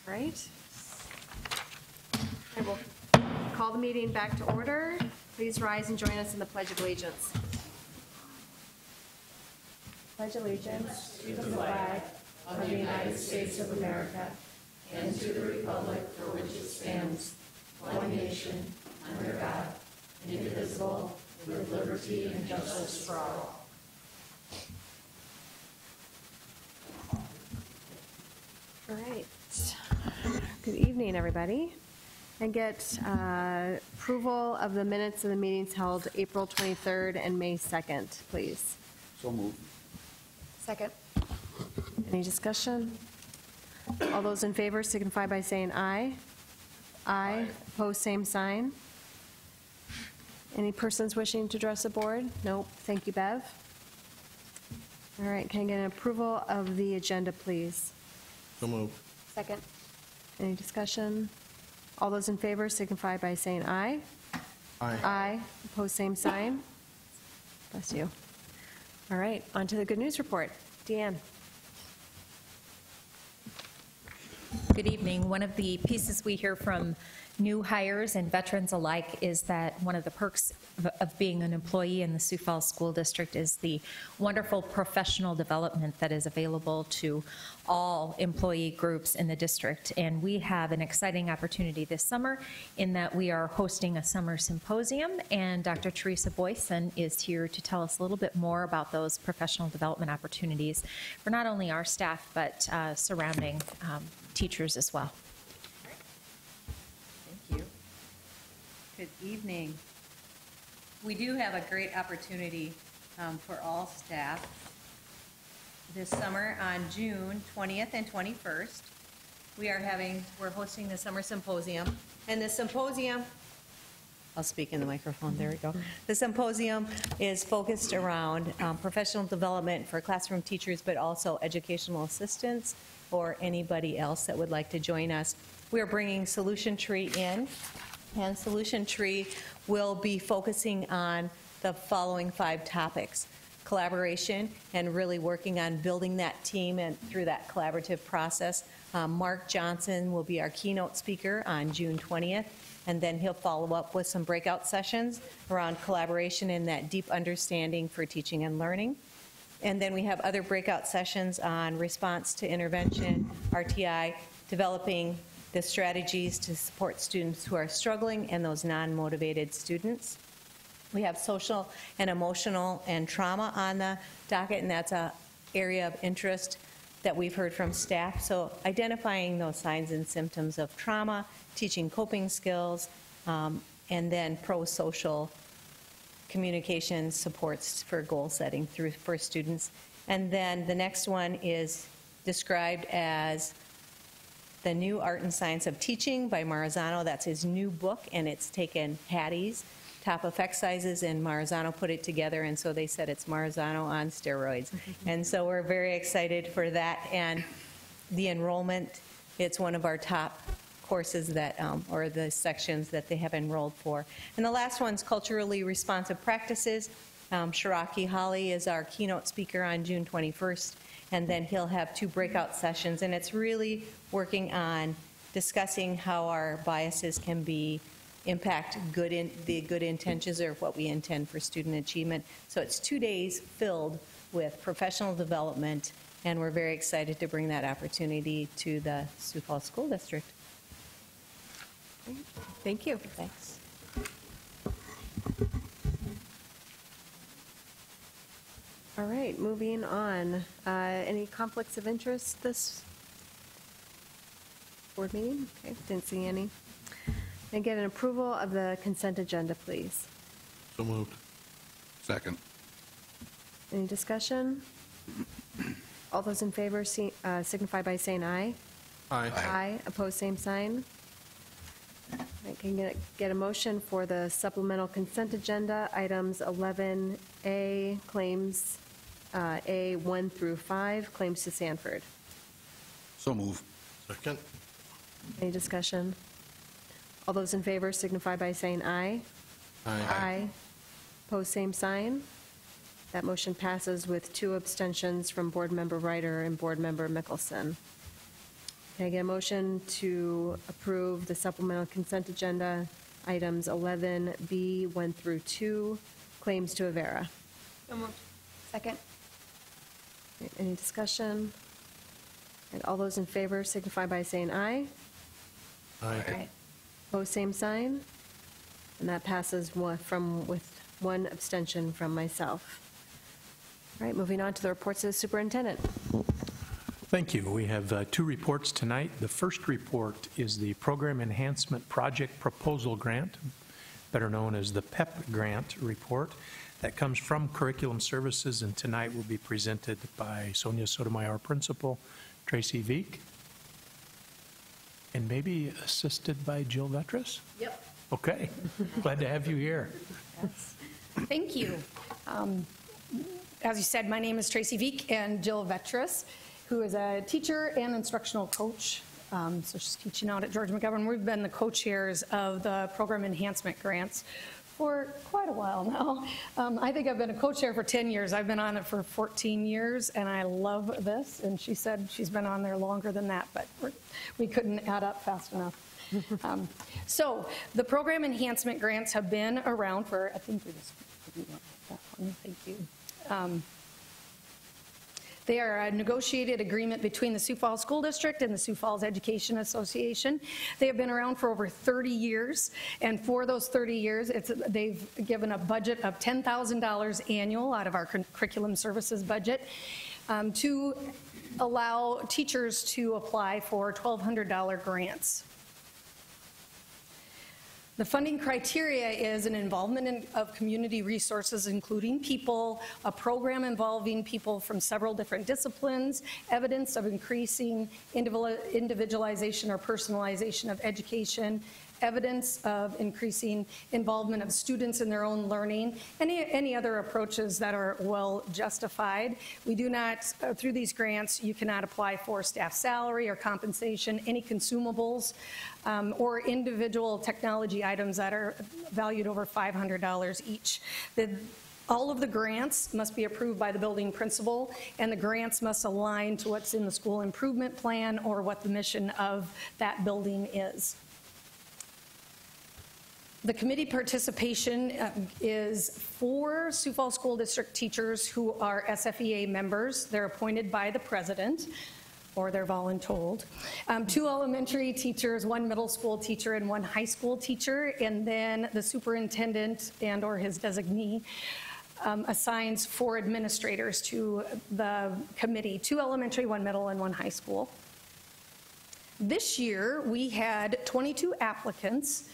Right. I will call the meeting back to order. Please rise and join us in the Pledge of Allegiance. Pledge allegiance to the flag of the United States of America and to the republic for which it stands, one nation, under God, indivisible, with liberty and justice for all. All right. Good evening, everybody. And get approval of the minutes of the meetings held April 23rd and May 2nd, please. So moved. Second. Any discussion? All those in favor signify by saying aye. Aye. Opposed, same sign. Any persons wishing to address the board? Nope. Thank you, Bev. All right, can I get an approval of the agenda, please? So moved. Second. Any discussion? All those in favor signify by saying aye. Aye. Aye. Opposed, same sign. Bless you. All right, on to the good news report. Deanne. Good evening. One of the pieces we hear from new hires and veterans alike is that one of the perks of being an employee in the Sioux Falls School District is the wonderful professional development that is available to all employee groups in the district. And we have an exciting opportunity this summer in that we are hosting a summer symposium, and Dr. Teresa Boyson is here to tell us a little bit more about those professional development opportunities for not only our staff but surrounding teachers as well. Thank you. Good evening. We do have a great opportunity for all staff this summer on June 20th and 21st. We're hosting the summer symposium, and the symposium, I'll speak in the microphone, there we go. The symposium is focused around professional development for classroom teachers, but also educational assistants or anybody else that would like to join us. We are bringing Solution Tree in, and Solution Tree will be focusing on the following 5 topics: collaboration and really working on building that team and through that collaborative process. Mark Johnson will be our keynote speaker on June 20th, and then he'll follow up with some breakout sessions around collaboration and that deep understanding for teaching and learning. And then we have other breakout sessions on response to intervention, RTI, developing the strategies to support students who are struggling and those non-motivated students. We have social and emotional and trauma on the docket, and that's an area of interest that we've heard from staff. So identifying those signs and symptoms of trauma, teaching coping skills, and then pro-social communication supports for goal setting for students. And then the next one is described as The New Art and Science of Teaching by Marzano. That's his new book, and it's taken Hattie's top effect sizes, and Marzano put it together, and so they said it's Marzano on steroids. And so we're very excited for that. And the enrollment, it's one of our top courses that, or the sections that they have enrolled for. And the last one's culturally responsive practices. Shiraki Holly is our keynote speaker on June 21st, and then he'll have 2 breakout sessions, and it's really working on discussing how our biases can impact the good intentions or what we intend for student achievement. So it's 2 days filled with professional development, and we're very excited to bring that opportunity to the Sioux Falls School District. Thank you. Thanks. All right, moving on. Any conflicts of interest this board meeting? Okay, didn't see any. And get an approval of the consent agenda, please. So moved. Second. Any discussion? All those in favor signify by saying aye. Aye. Aye. Opposed, same sign. I can get a motion for the supplemental consent agenda, items 11A, claims A 1 through 5, claims to Sanford. So moved. Second. Any discussion? All those in favor signify by saying aye. Aye. Opposed, same sign. That motion passes with 2 abstentions from Board Member Ryder and Board Member Mickelson. Can I get a motion to approve the supplemental consent agenda items 11B, 1 through 2, claims to Avera? Second. Any discussion? And all those in favor signify by saying aye. Aye. Opposed, same sign. And that passes with 1 abstention from myself. All right, moving on to the reports of the superintendent. Thank you. We have 2 reports tonight. The first report is the Program Enhancement Project Proposal Grant, better known as the PEP Grant report. That comes from Curriculum Services, and tonight will be presented by Sonia Sotomayor, Principal, Tracy Veek, and maybe assisted by Jill Vetras? Yep. Okay. Glad to have you here. Thank you. As you said, my name is Tracy Veek, and Jill Vetras, who is a teacher and instructional coach. So she's teaching out at George McGovern. We've been the co-chairs of the Program Enhancement Grants for quite a while now. I think I've been a co-chair for 10 years. I've been on it for 14 years, and I love this. And she said she's been on there longer than that, but we couldn't add up fast enough. So the Program Enhancement Grants have been around for, I think we just, that one. Thank you. They are a negotiated agreement between the Sioux Falls School District and the Sioux Falls Education Association. They have been around for over 30 years, and for those 30 years, they've given a budget of $10,000 annual out of our curriculum services budget to allow teachers to apply for $1,200 grants. The funding criteria is an involvement of community resources, including people, a program involving people from several different disciplines, evidence of increasing individualization or personalization of education, evidence of increasing involvement of students in their own learning, any other approaches that are well justified. We do not, through these grants, you cannot apply for staff salary or compensation, any consumables, or individual technology items that are valued over $500 each. All of the grants must be approved by the building principal, and the grants must align to what's in the school improvement plan or what the mission of that building is. The committee participation is 4 Sioux Falls School District teachers who are SFEA members. They're appointed by the president, or they're voluntold. 2 elementary teachers, 1 middle school teacher, and 1 high school teacher, and then the superintendent and or his designee assigns 4 administrators to the committee, 2 elementary, 1 middle, and 1 high school. This year, we had 22 applicants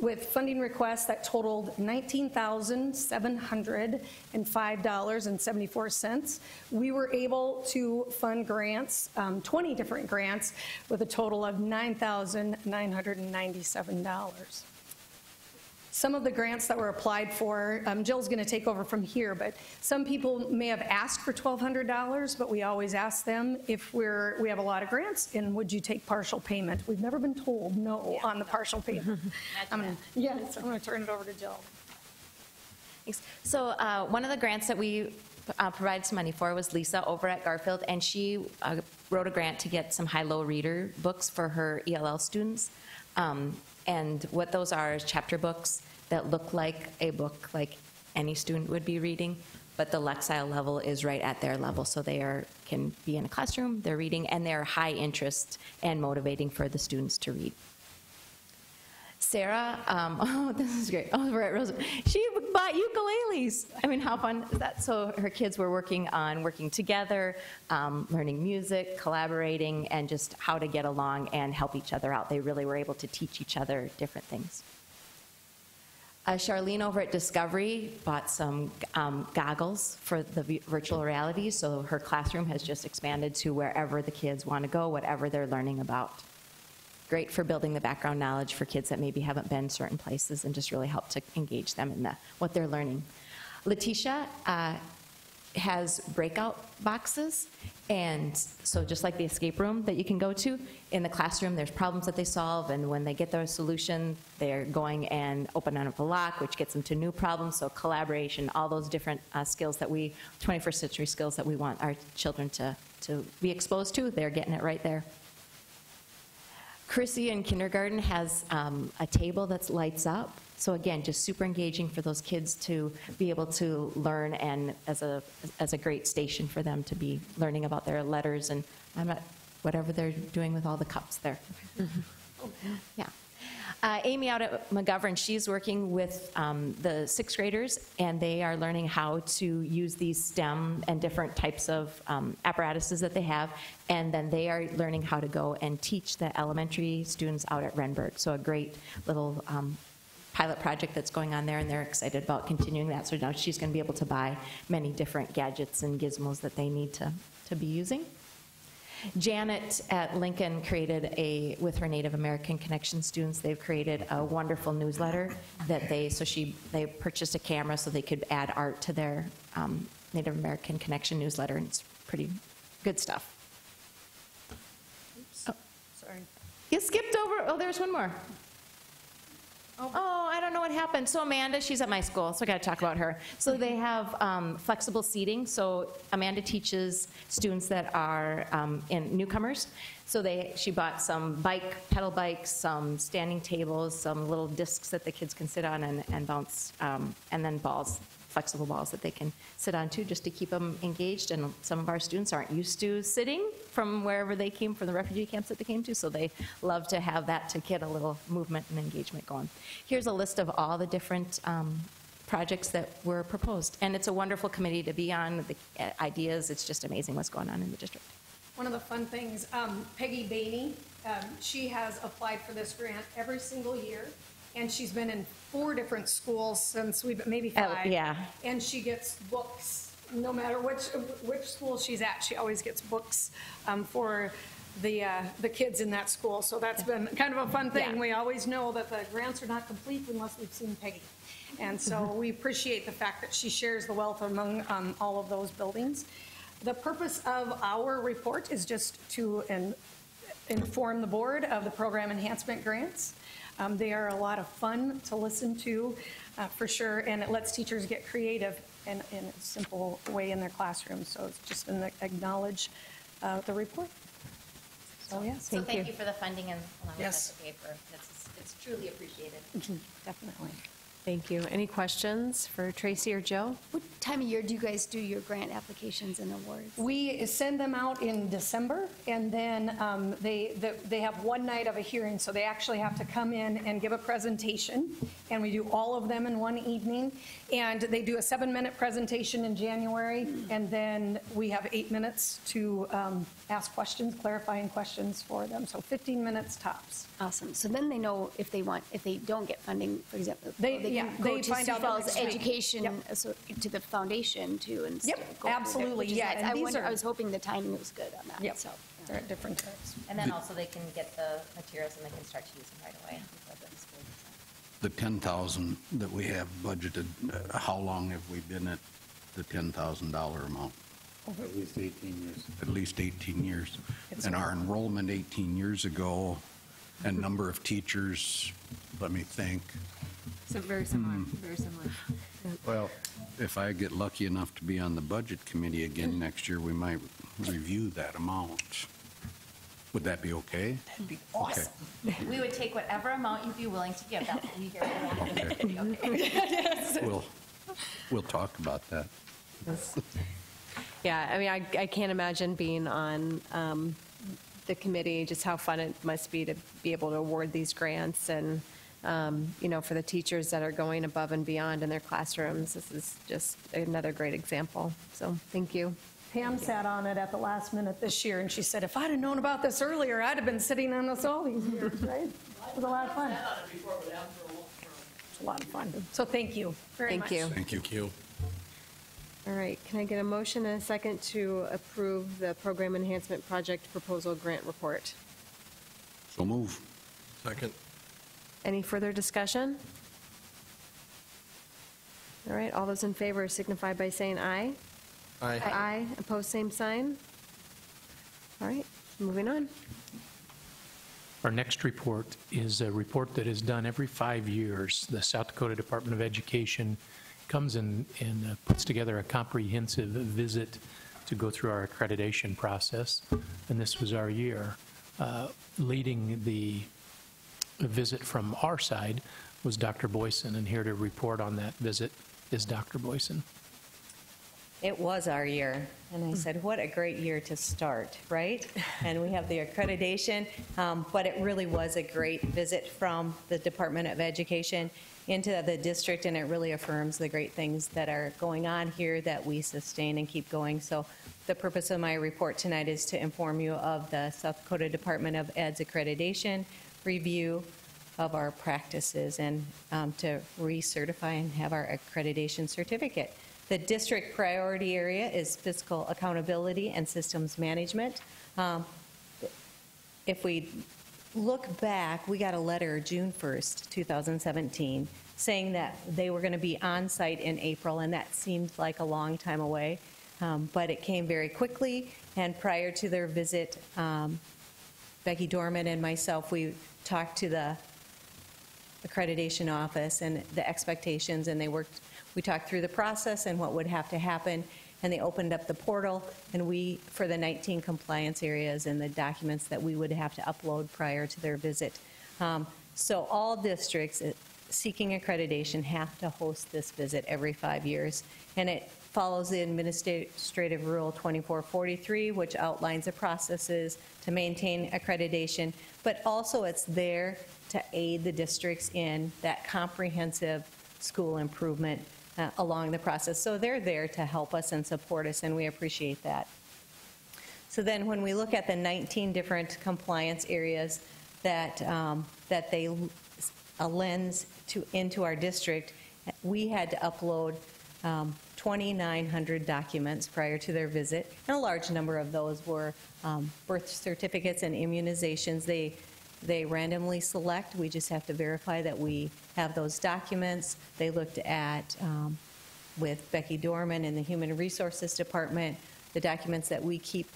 with funding requests that totaled $19,705.74. We were able to fund grants, 20 different grants, with a total of $9,997. Some of the grants that were applied for, Jill's going to take over from here, but some people may have asked for $1,200, but we always ask them if we have a lot of grants, and would you take partial payment? We've never been told no on the partial payment. I'm going to turn it over to Jill. Thanks. So one of the grants that we provided some money for was Lisa over at Garfield, and she wrote a grant to get some high-low reader books for her ELL students. And what those are is chapter books that look like a book like any student would be reading, but the Lexile level is right at their level, so they can be in a classroom, they're reading, and they're high interest and motivating for the students to read. Sarah, oh, this is great. Oh, we're at Rosa. She bought ukuleles. I mean, how fun is that? So her kids were working together, learning music, collaborating, and just how to get along and help each other out. They really were able to teach each other different things. Charlene over at Discovery bought some goggles for the virtual reality, so her classroom has just expanded to wherever the kids want to go, whatever they're learning about. Great for building the background knowledge for kids that maybe haven't been certain places, and just really help to engage them in what they're learning. Letitia has breakout boxes, And so just like the escape room that you can go to, in the classroom, there's problems that they solve, and when they get their solution, they're going and opening up a lock, which gets them to new problems, so collaboration, all those different skills that 21st century skills that we want our children to be exposed to, they're getting it right there. Chrissy in kindergarten has a table that lights up. So again, just super engaging for those kids to be able to learn, and as a great station for them to be learning about their letters and whatever they're doing with all the cups there. Yeah. Amy out at McGovern, she's working with the sixth graders, and they are learning how to use these STEM and different types of apparatuses that they have, and then they are learning how to go and teach the elementary students out at Renberg. So a great little pilot project that's going on there, and they're excited about continuing that. So now she's going to be able to buy many different gadgets and gizmos that they need to be using. Janet at Lincoln created with her Native American Connection students, they've created a wonderful newsletter that they purchased a camera so they could add art to their Native American Connection newsletter, and it's pretty good stuff. Oh, Sorry. you skipped over, oh, there's one more. Oh, I don't know what happened. So Amanda, she's at my school, so I got to talk about her. So they have flexible seating. So Amanda teaches students that are in newcomers. So she bought some pedal bikes, some standing tables, some little discs that the kids can sit on and bounce, and then flexible balls that they can sit on too, just to keep them engaged. And some of our students aren't used to sitting from wherever they came, from the refugee camps that they came to, so they love to have that to get a little movement and engagement going. Here's a list of all the different projects that were proposed, and it's a wonderful committee to be on. The ideas, it's just amazing what's going on in the district. One of the fun things, Peggy Bainey, she has applied for this grant every single year, and she's been in 4 different schools since maybe 5. Yeah. And she gets books, no matter which school she's at, she always gets books for the kids in that school. So that's been kind of a fun thing. Yeah. We always know that the grants are not complete unless we've seen Peggy. And so we appreciate the fact that she shares the wealth among all of those buildings. The purpose of our report is just to inform the board of the program enhancement grants. They are a lot of fun to listen to, for sure, and it lets teachers get creative in a simple way in their classrooms. So it's just an acknowledge the report. So yes, So thank you for the funding and allowing Yes. us to pay for it. It's truly appreciated. definitely. Thank you. Any questions for Tracy or Joe? What time of year do you guys do your grant applications and awards? We send them out in December, and then they have one night of a hearing, so they actually have to come in and give a presentation, and we do all of them in one evening. And they do a 7-minute presentation in January, and then we have 8 minutes to ask questions, clarifying questions for them, so 15 minutes tops. Awesome. So then they know if they don't get funding, for example, They- they yeah, can they go to find Sioux out the Falls next week. Education, Yep. so to the foundation too, and Yep, go through their- absolutely, which is yeah, nice. and I these wonder, are- I was hoping the timing was good on that. Yep, So they're at different times. And then also they can get the materials and they can start to use them right away before the school is The 10,000 that we have budgeted, how long have we been at the $10,000 amount? At least 18 years. At least 18 years. It's- And our enrollment 18 years ago, and number of teachers, let me think. So very similar, very similar. Well, if I get lucky enough to be on the budget committee again next year, we might review that amount. Would that be okay? That'd be awesome. We would take whatever amount you'd be willing to give. That's what we hear. We'll talk about that. Yeah, I mean, I can't imagine being on the committee, just how fun it must be to be able to award these grants, and, for the teachers that are going above and beyond in their classrooms. This is just another great example, so thank you. Pam sat on it at the last minute this year, and she said, if I'd have known about this earlier, I'd have been sitting on this all these years, right? It was a lot of fun. It's a lot of fun. So thank you very much. Thank you. Thank you. All right, can I get a motion and a second to approve the Program Enhancement Project Proposal Grant Report? So move. Second. Any further discussion? All right, all those in favor signify by saying aye. Aye. Aye, opposed, same sign. All right, moving on. Our next report is a report that is done every 5 years. The South Dakota Department of Education comes in and puts together a comprehensive visit to go through our accreditation process, and this was our year. Leading the visit from our side was Dr. Boyson, and here to report on that visit is Dr. Boyson. It was our year, and I said, what a great year to start, right? And we have the accreditation, but it really was a great visit from the Department of Education into the district, and it really affirms the great things that are going on here that we sustain and keep going. So the purpose of my report tonight is to inform you of the South Dakota Department of Ed's accreditation review of our practices and to recertify and have our accreditation certificate. The district priority area is fiscal accountability and systems management. If we look back, we got a letter June 1st, 2017, saying that they were going to be on site in April, and that seemed like a long time away, but it came very quickly. And prior to their visit, Becky Dorman and myself, we talked to the accreditation office and the expectations, and we talked through the process and what would have to happen, and they opened up the portal, and for the 19 compliance areas and the documents that we would have to upload prior to their visit. So all districts seeking accreditation have to host this visit every 5 years, and it follows the Administrative Rule 2443, which outlines the processes to maintain accreditation, but also it's there to aid the districts in that comprehensive school improvement along the process. So they're there to help us and support us, and we appreciate that. So then when we look at the 19 different compliance areas that they lens into our district, we had to upload 2,900 documents prior to their visit, and a large number of those were birth certificates and immunizations. They randomly select. We just have to verify that we have those documents. They looked at, with Becky Dorman in the Human Resources Department, the documents that we keep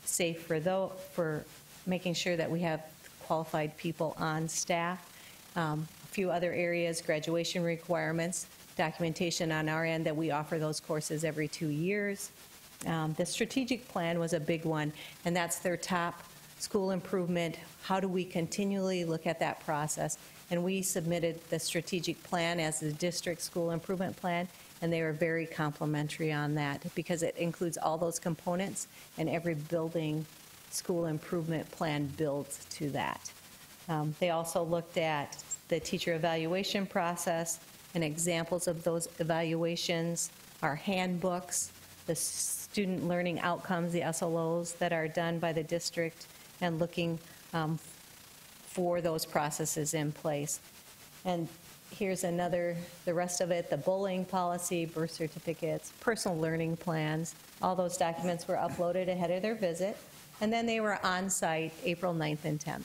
safe for making sure that we have qualified people on staff. A few other areas, graduation requirements, documentation on our end that we offer those courses every 2 years. The strategic plan was a big one, and that's their top school improvement. How do we continually look at that process? And we submitted the strategic plan as the district school improvement plan, and they were very complimentary on that because it includes all those components, and every building school improvement plan builds to that. They also looked at the teacher evaluation process and examples of those evaluations, our handbooks, the student learning outcomes, the SLOs that are done by the district, and looking for those processes in place. And here's the rest of it, the bullying policy, birth certificates, personal learning plans. All those documents were uploaded ahead of their visit, and then they were on site April 9th and 10th.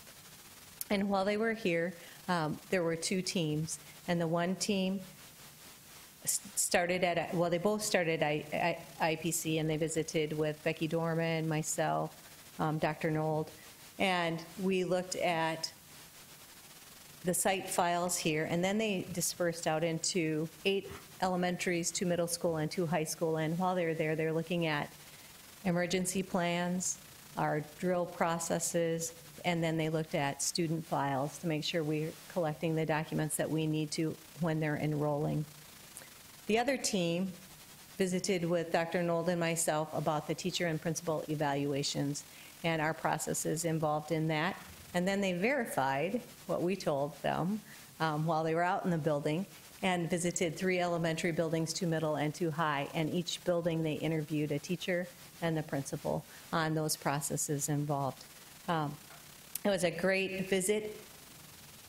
And while they were here, there were 2 teams, and the one team they both started at IPC, and they visited with Becky Dorman, myself, Dr. Nold, and we looked at the site files here, and then they dispersed out into 8 elementaries, 2 middle school, and 2 high school. And while they're there, they're looking at emergency plans, our drill processes, and then they looked at student files to make sure we're collecting the documents that we need to when they're enrolling. The other team visited with Dr. Nold and myself about the teacher and principal evaluations and our processes involved in that. And then they verified what we told them while they were out in the building, and visited 3 elementary buildings, 2 middle and 2 high. And each building they interviewed a teacher and the principal on those processes involved. It was a great visit,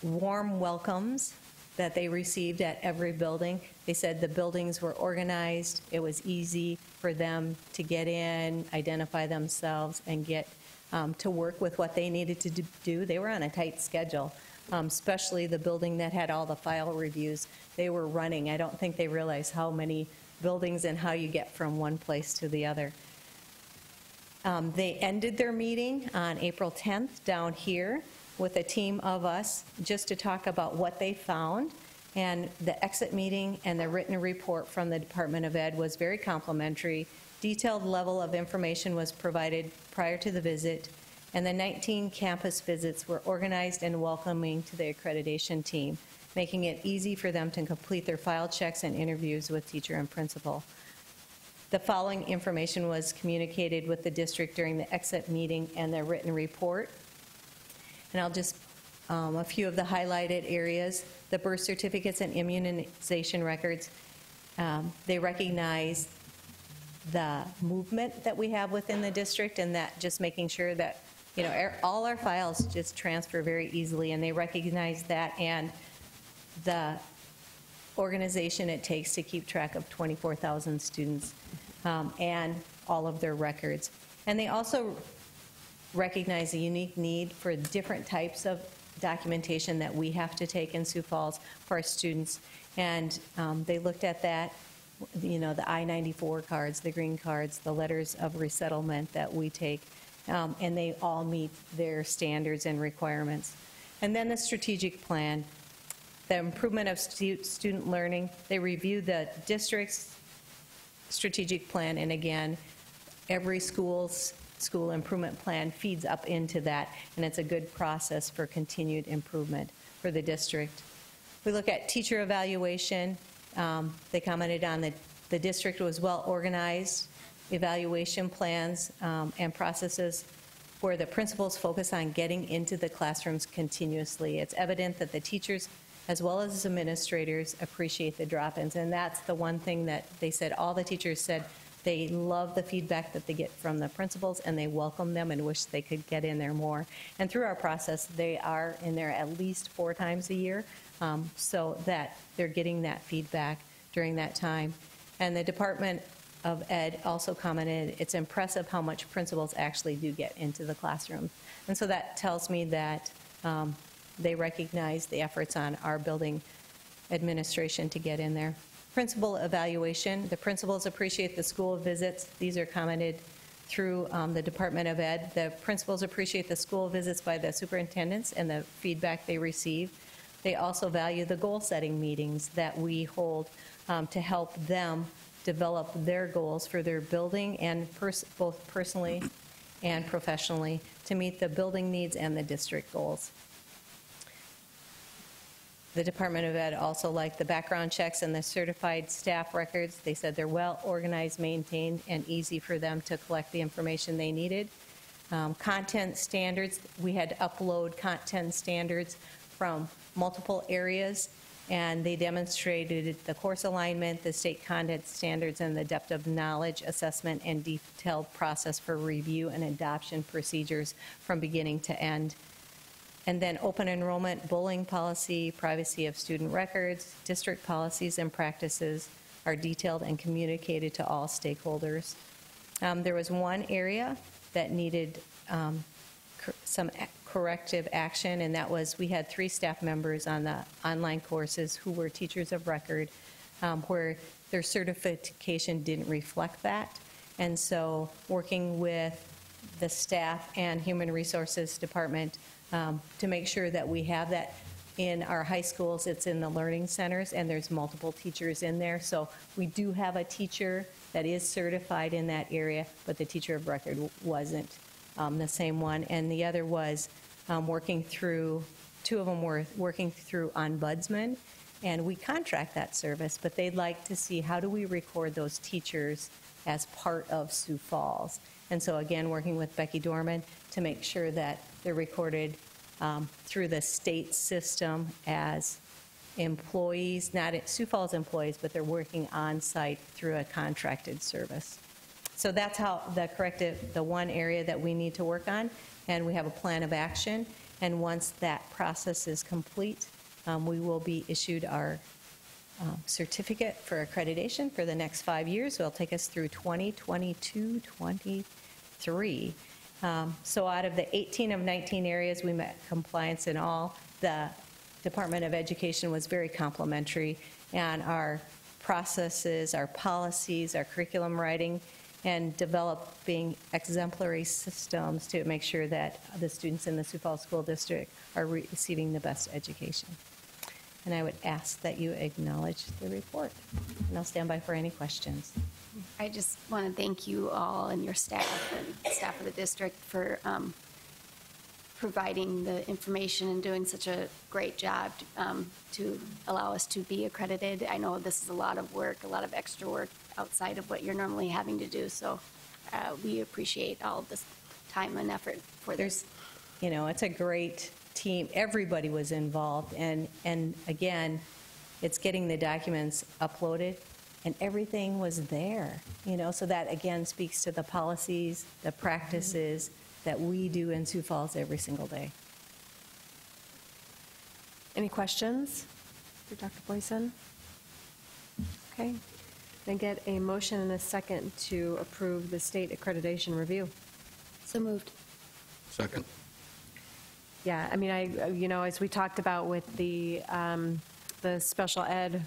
warm welcomes that they received at every building. They said the buildings were organized. It was easy for them to get in, identify themselves, and get to work with what they needed to do. They were on a tight schedule, especially the building that had all the file reviews. They were running. I don't think they realized how many buildings and how you get from one place to the other. They ended their meeting on April 10th down here with a team of us just to talk about what they found. And the exit meeting and the written report from the Department of Ed was very complimentary. Detailed level of information was provided prior to the visit, and the 19 campus visits were organized and welcoming to the accreditation team, making it easy for them to complete their file checks and interviews with teacher and principal. The following information was communicated with the district during the exit meeting and the written report. And I'll just, a few of the highlighted areas, the birth certificates and immunization records. They recognize the movement that we have within the district, and that just making sure that, you know, all our files just transfer very easily, and they recognize that, and the organization it takes to keep track of 24,000 students and all of their records. And they also recognize the unique need for different types of documentation that we have to take in Sioux Falls for our students. And they looked at that, you know, the I-94 cards, the green cards, the letters of resettlement that we take, and they all meet their standards and requirements. And then the strategic plan, the improvement of student learning. They review the district's strategic plan, and again, every school improvement plan feeds up into that, and it's a good process for continued improvement for the district. We look at teacher evaluation. They commented on the district was well organized, evaluation plans and processes where the principals focus on getting into the classrooms continuously. It's evident that the teachers as well as administrators appreciate the drop-ins, and that's the one thing that they said, all the teachers said they love the feedback that they get from the principals, and they welcome them and wish they could get in there more. And through our process, they are in there at least 4 times a year, so that they're getting that feedback during that time. And the Department of Ed also commented, it's impressive how much principals actually do get into the classroom. And so that tells me that they recognize the efforts on our building administration to get in there. Principal evaluation, the principals appreciate the school visits. These are commented through the Department of Ed. The principals appreciate the school visits by the superintendents and the feedback they receive. They also value the goal-setting meetings that we hold to help them develop their goals for their building and both personally and professionally to meet the building needs and the district goals. The Department of Ed also liked the background checks and the certified staff records. They said they're well organized, maintained, and easy for them to collect the information they needed. Content standards, we had to upload content standards from multiple areas, and they demonstrated the course alignment, the state content standards, and the depth of knowledge assessment and detailed process for review and adoption procedures from beginning to end. And then open enrollment, bullying policy, privacy of student records, district policies and practices are detailed and communicated to all stakeholders. There was one area that needed some corrective action, and that was we had 3 staff members on the online courses who were teachers of record where their certification didn't reflect that. And so working with the staff and human resources department to make sure that we have that in our high schools. It's in the learning centers, and there's multiple teachers in there. So we do have a teacher that is certified in that area, but the teacher of record wasn't the same one. And the other was working through, 2 of them were working through ombudsman, and we contract that service, but they'd like to see how do we record those teachers as part of Sioux Falls. And so again, working with Becky Dorman to make sure that they're recorded through the state system as employees, not Sioux Falls employees, but they're working on site through a contracted service. So that's how the one area that we need to work on, and we have a plan of action. And once that process is complete, we will be issued our certificate for accreditation for the next 5 years. So it'll take us through 2022, 23. So out of the 18 of 19 areas, we met compliance in all. The Department of Education was very complimentary, and our processes, our policies, our curriculum writing, and developing exemplary systems to make sure that the students in the Sioux Falls School District are receiving the best education. And I would ask that you acknowledge the report. And I'll stand by for any questions. I just want to thank you all and your staff and staff of the district for providing the information and doing such a great job to allow us to be accredited. I know this is a lot of work, a lot of extra work outside of what you're normally having to do, so we appreciate all of this time and effort for this. You know, it's a great team. Everybody was involved, and again, it's getting the documents uploaded, and everything was there, you know, so that again speaks to the policies, the practices that we do in Sioux Falls every single day. Any questions for Dr. Boyson? Okay. Can I get a motion and a second to approve the state accreditation review? So moved. Second. Yeah, I mean, as we talked about with the special ed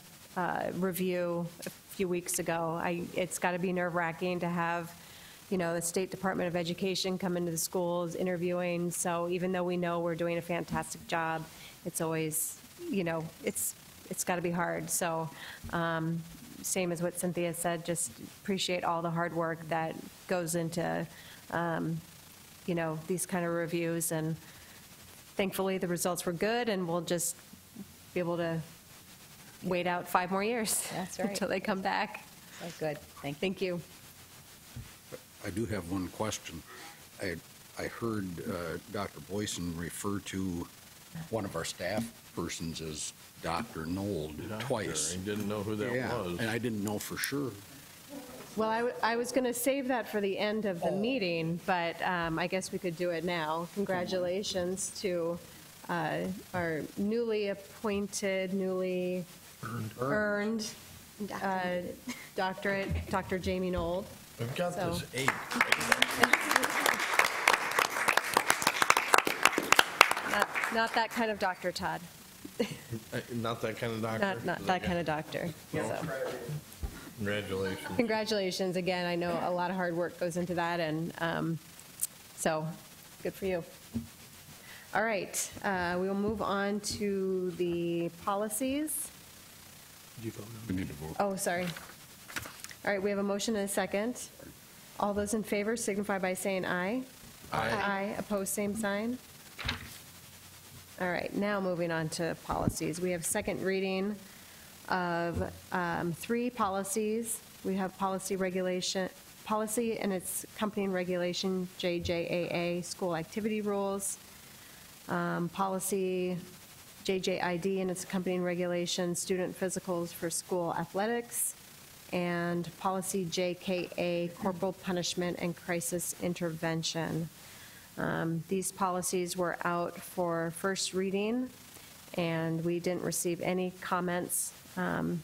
review a few weeks ago, it's got to be nerve-wracking to have, the State Department of Education come into the schools interviewing. So even though we know we're doing a fantastic job, it's always, it's got to be hard. So same as what Cynthia said, just appreciate all the hard work that goes into, these kind of reviews. And thankfully, the results were good, and we'll just be able to wait out 5 more years. That's right. Until they come back. So good. Thank you. I do have one question. I heard Dr. Boyson refer to one of our staff persons as Dr. Nold twice. I didn't know who that was. And I didn't know for sure. Well, I was going to save that for the end of the meeting, but I guess we could do it now. Congratulations to our newly appointed, newly earned doctorate, Dr. Jamie Nold. I've got this 8. Not that kind of doctor, Todd. Not that kind of doctor? Not that kind of doctor. So, Congratulations. congratulations again. I know a lot of hard work goes into that, and so good for you. All right, we will move on to the policies. Did you vote on We need to vote. Oh, sorry. All right, we have a motion and a second. All those in favor signify by saying aye. Aye. Aye, opposed, same sign. All right, now moving on to policies. We have second reading of 3 policies. We have policy and its accompanying regulation, JJAA, school activity rules, policy JJID and its accompanying regulation, student physicals for school athletics, and policy JKA, corporal punishment and crisis intervention. These policies were out for first reading, and we didn't receive any comments on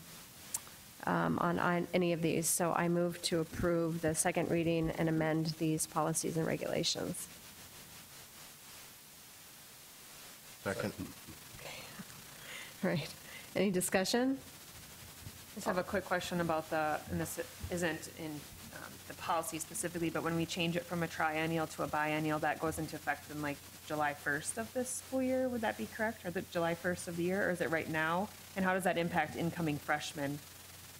any of these. So I move to approve the second reading and amend these policies and regulations. Second. All right. Any discussion? Just have a quick question about and this isn't in the policy specifically, but when we change it from a triennial to a biennial, that goes into effect in like July 1st of this school year, would that be correct? Or the July 1st of the year, or is it right now? And how does that impact incoming freshmen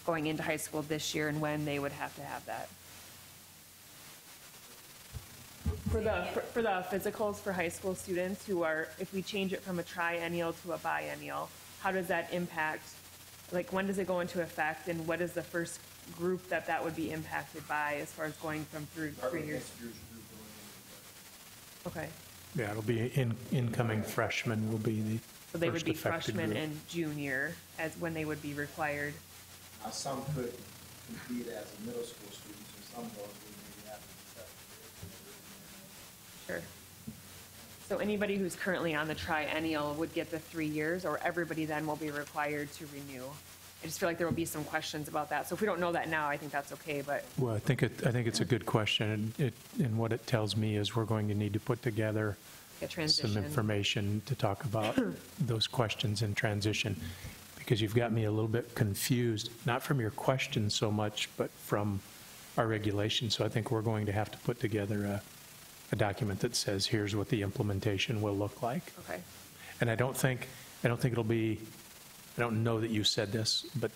going into high school this year, and when they would have to have that? For the physicals for high school students who are, if we change it from a triennial to a biennial, how does that impact, like when does it go into effect, and what is the first group that would be impacted by as far as going from 3 years? Okay, Yeah, it'll be incoming freshmen will be the so they would first be affected freshmen group. and junior as when they would be required. Some could compete as a middle school students, or some of those would maybe have to be separate. Sure. So anybody who's currently on the triennial would get the 3 years, or everybody then will be required to renew? I just feel like there will be some questions about that. So if we don't know that now, I think that's okay, but Well, I think it's a good question, and what it tells me is we're going to need to put together a transition. some information to talk about those questions in transition, because you've got me a little bit confused, not from your question so much, but from our regulations. So I think we're going to have to put together a document that says, here's what the implementation will look like. Okay. And I don't think it'll be, I don't know that you said this, but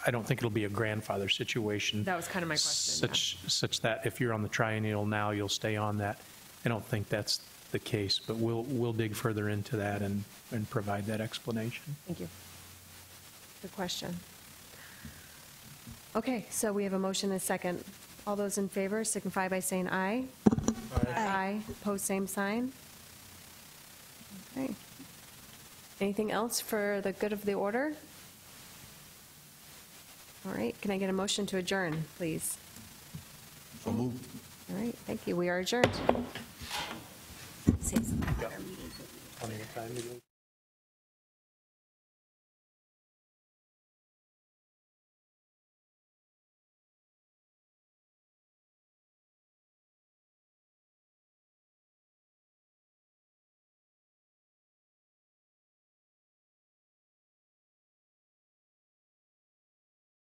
I don't think it'll be a grandfather situation. That was kind of my question. Such that if you're on the triennial now, you'll stay on that. I don't think that's the case, but we'll dig further into that and provide that explanation. Thank you. Good question. Okay, so we have a motion and a second. All those in favor signify by saying aye. Aye. Pose same sign. Okay. Anything else for the good of the order? All right, can I get a motion to adjourn, please? So moved. All right, thank you. We are adjourned. Say something about our meeting. Plenty of time to go.